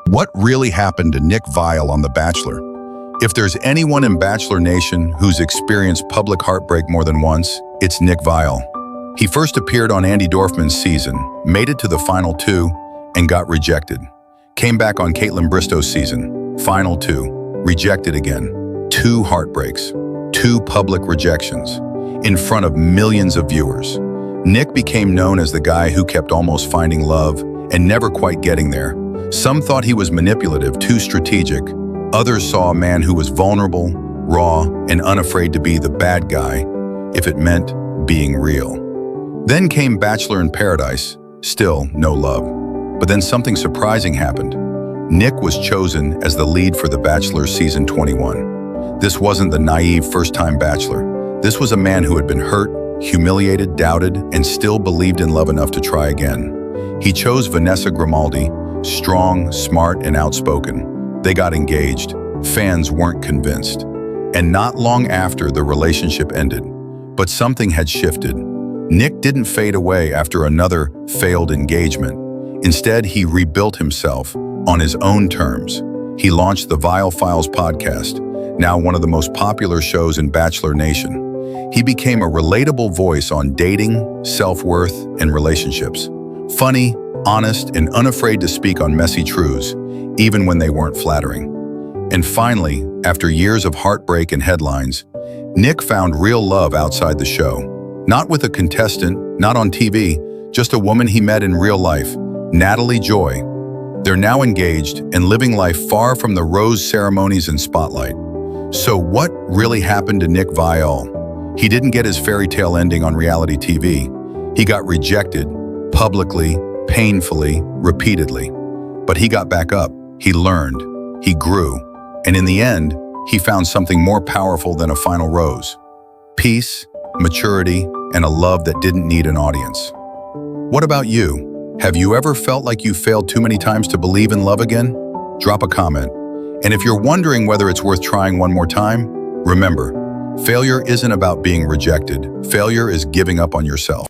What really happened to Nick Viall on The Bachelor? If there's anyone in Bachelor Nation who's experienced public heartbreak more than once, it's Nick Viall. He first appeared on Andy Dorfman's season, made it to the final two, and got rejected. Came back on Caitlin Bristow's season, final two, rejected again. 2 heartbreaks, 2 public rejections, in front of millions of viewers. Nick became known as the guy who kept almost finding love and never quite getting there. Some thought he was manipulative, too strategic. Others saw a man who was vulnerable, raw, and unafraid to be the bad guy if it meant being real. Then came Bachelor in Paradise, still no love. But then something surprising happened. Nick was chosen as the lead for The Bachelor season 21. This wasn't the naive first-time Bachelor. This was a man who had been hurt, humiliated, doubted, and still believed in love enough to try again. He chose Vanessa Grimaldi, strong, smart, and outspoken. They got engaged. Fans weren't convinced. And not long after, the relationship ended. But something had shifted. Nick didn't fade away after another failed engagement. Instead, he rebuilt himself on his own terms. He launched the Viall Files podcast, now one of the most popular shows in Bachelor Nation. He became a relatable voice on dating, self-worth, and relationships. Funny, honest, and unafraid to speak on messy truths, even when they weren't flattering. And finally, after years of heartbreak and headlines, Nick found real love outside the show. Not with a contestant, not on TV, just a woman he met in real life, Natalie Joy. They're now engaged and living life far from the rose ceremonies and spotlight. So what really happened to Nick Viall? He didn't get his fairy tale ending on reality TV. He got rejected, publicly, painfully, repeatedly. But he got back up, he learned, he grew, and in the end, he found something more powerful than a final rose. Peace, maturity, and a love that didn't need an audience. What about you? Have you ever felt like you failed too many times to believe in love again? Drop a comment. And if you're wondering whether it's worth trying one more time, remember, failure isn't about being rejected. Failure is giving up on yourself.